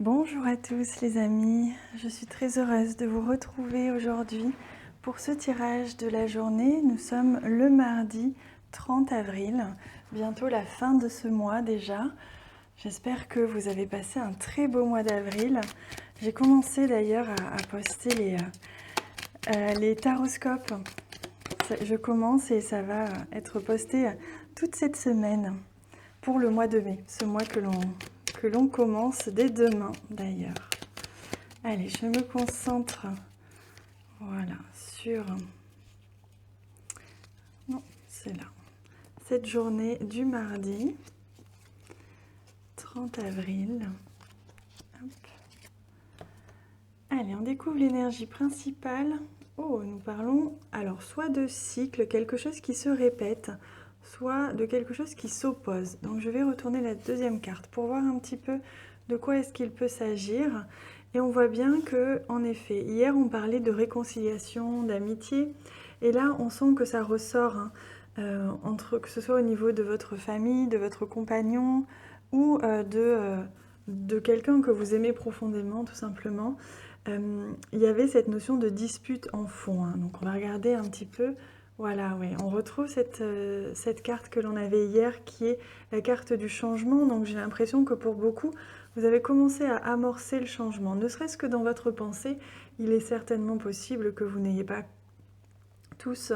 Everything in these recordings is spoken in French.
Bonjour à tous les amis, je suis très heureuse de vous retrouver aujourd'hui pour ce tirage de la journée. Nous sommes le mardi 30 avril, bientôt la fin de ce mois déjà. J'espère que vous avez passé un très beau mois d'avril. J'ai commencé d'ailleurs à poster les taroscopes. Je commence et ça va être posté toute cette semaine pour le mois de mai, ce mois que l'on commence dès demain d'ailleurs. Allez, je me concentre voilà, sur non, c'est là. Cette journée du mardi 30 avril. Hop. Allez, on découvre l'énergie principale. Oh, nous parlons alors soit de cycle, quelque chose qui se répète, soit de quelque chose qui s'oppose. Donc je vais retourner la deuxième carte pour voir un petit peu de quoi est-ce qu'il peut s'agir. Et on voit bien que, en effet, hier on parlait de réconciliation, d'amitié, et là on sent que ça ressort, que ce soit au niveau de votre famille, de votre compagnon, ou de quelqu'un que vous aimez profondément, tout simplement. Il y avait cette notion de dispute en fond, hein. Donc on va regarder un petit peu. Voilà, oui, on retrouve cette carte que l'on avait hier qui est la carte du changement. Donc j'ai l'impression que pour beaucoup, vous avez commencé à amorcer le changement. Ne serait-ce que dans votre pensée, il est certainement possible que vous n'ayez pas tous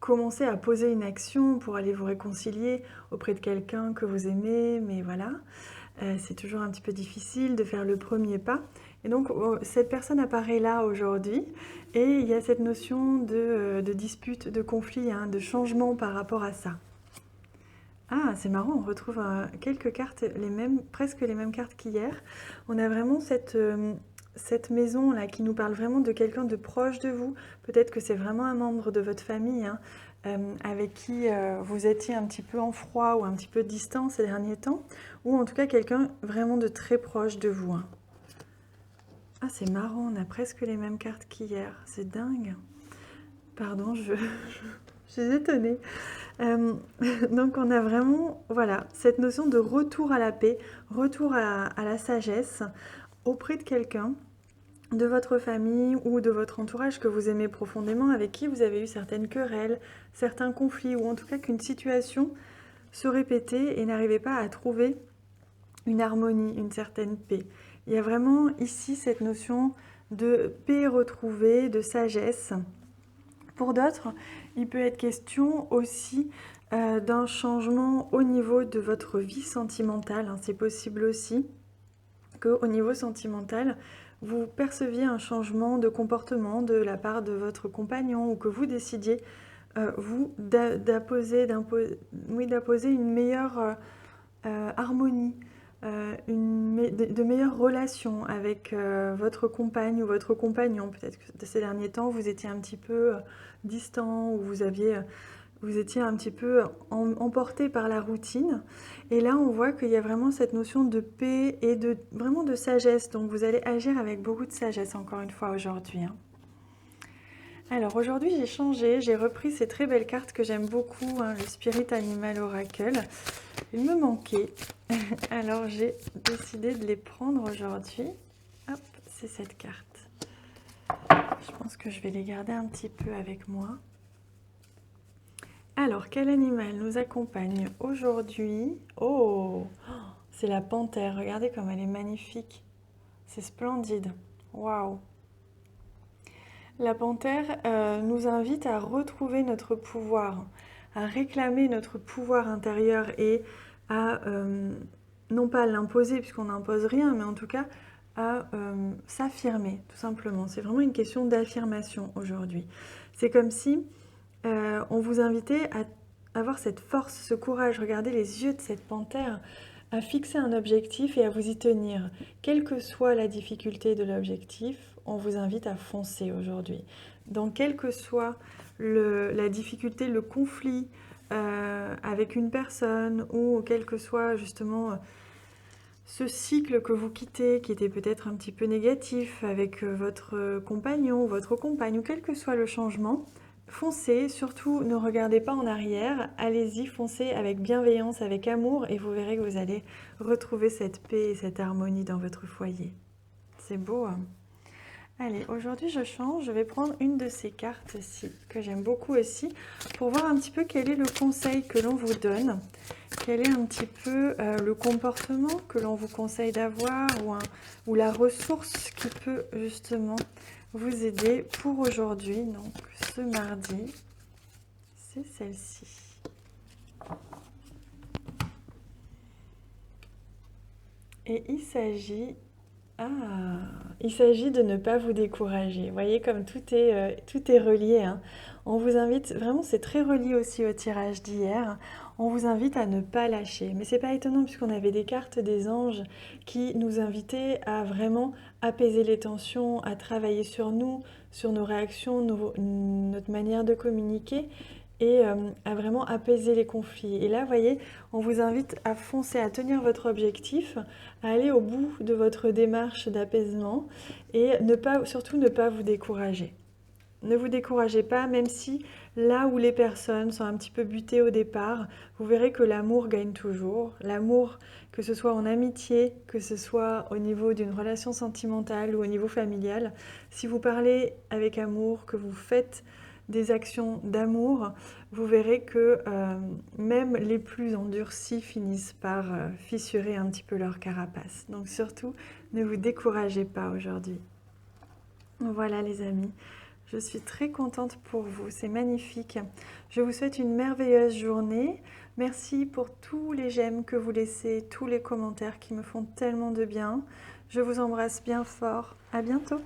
commencé à poser une action pour aller vous réconcilier auprès de quelqu'un que vous aimez, mais voilà. C'est toujours un petit peu difficile de faire le premier pas. Et donc, cette personne apparaît là aujourd'hui et il y a cette notion de dispute, de conflit, hein, de changement par rapport à ça. Ah, c'est marrant, on retrouve quelques cartes, presque les mêmes cartes qu'hier. On a vraiment cette maison là qui nous parle vraiment de quelqu'un de proche de vous. Peut-être que c'est vraiment un membre de votre famille, hein, avec qui vous étiez un petit peu en froid ou un petit peu distant ces derniers temps, ou en tout cas quelqu'un vraiment de très proche de vous, hein. Ah, c'est marrant, on a presque les mêmes cartes qu'hier, c'est dingue. Pardon, je suis étonnée. Donc on a vraiment, voilà, cette notion de retour à la paix, retour à la sagesse auprès de quelqu'un de votre famille ou de votre entourage que vous aimez profondément, avec qui vous avez eu certaines querelles, certains conflits, ou en tout cas qu'une situation se répétait et n'arrivait pas à trouver une harmonie, une certaine paix. Il y a vraiment ici cette notion de paix retrouvée, de sagesse. Pour d'autres, il peut être question aussi d'un changement au niveau de votre vie sentimentale, hein. C'est possible aussi qu'au niveau sentimental, vous perceviez un changement de comportement de la part de votre compagnon ou que vous décidiez, d'apposer une meilleure harmonie, de meilleures relations avec votre compagne ou votre compagnon. Peut-être que ces derniers temps, vous étiez un petit peu distant ou vous étiez un petit peu emporté par la routine. Et là, on voit qu'il y a vraiment cette notion de paix et vraiment de sagesse. Donc, vous allez agir avec beaucoup de sagesse, encore une fois, aujourd'hui, hein. Alors, aujourd'hui, j'ai changé. J'ai repris ces très belles cartes que j'aime beaucoup, hein, le Spirit Animal Oracle. Il me manquait. Alors, j'ai décidé de les prendre aujourd'hui. Hop, c'est cette carte. Je pense que je vais les garder un petit peu avec moi. Alors, quel animal nous accompagne aujourd'hui? Oh, c'est la panthère. Regardez comme elle est magnifique. C'est splendide. Waouh! La panthère nous invite à retrouver notre pouvoir, à réclamer notre pouvoir intérieur et à, non pas l'imposer puisqu'on n'impose rien, mais en tout cas à s'affirmer, tout simplement. C'est vraiment une question d'affirmation aujourd'hui. C'est comme si on vous invitait à avoir cette force, ce courage. Regardez les yeux de cette panthère, à fixer un objectif et à vous y tenir. Quelle que soit la difficulté de l'objectif, on vous invite à foncer aujourd'hui. Donc, quelle que soit la difficulté, le conflit avec une personne, ou quel que soit justement ce cycle que vous quittez, qui était peut-être un petit peu négatif avec votre compagnon, votre compagne, ou quel que soit le changement, Foncez, surtout ne regardez pas en arrière, allez-y, foncez avec bienveillance, avec amour et vous verrez que vous allez retrouver cette paix et cette harmonie dans votre foyer. C'est beau, hein? Allez, aujourd'hui je change, je vais prendre une de ces cartes-ci, que j'aime beaucoup aussi, pour voir un petit peu quel est le conseil que l'on vous donne, quel est un petit peu le comportement que l'on vous conseille d'avoir, ou la ressource qui peut justement vous aider pour aujourd'hui. Donc ce mardi, c'est celle-ci. Et il s'agit de ne pas vous décourager. Vous voyez comme tout est relié, hein. On vous invite, vraiment c'est très relié aussi au tirage d'hier, on vous invite à ne pas lâcher. Mais c'est pas étonnant puisqu'on avait des cartes des anges qui nous invitaient à vraiment apaiser les tensions, à travailler sur nous, sur nos réactions, notre manière de communiquer et à vraiment apaiser les conflits. Et là, vous voyez, on vous invite à foncer, à tenir votre objectif, à aller au bout de votre démarche d'apaisement et surtout ne pas vous décourager. Ne vous découragez pas, même si là où les personnes sont un petit peu butées au départ, vous verrez que l'amour gagne toujours. L'amour, que ce soit en amitié, que ce soit au niveau d'une relation sentimentale ou au niveau familial, si vous parlez avec amour, que vous faites des actions d'amour, vous verrez que même les plus endurcis finissent par fissurer un petit peu leur carapace. Donc surtout, ne vous découragez pas aujourd'hui. Voilà les amis, je suis très contente pour vous, c'est magnifique. Je vous souhaite une merveilleuse journée. Merci pour tous les j'aime que vous laissez, tous les commentaires qui me font tellement de bien. Je vous embrasse bien fort. À bientôt.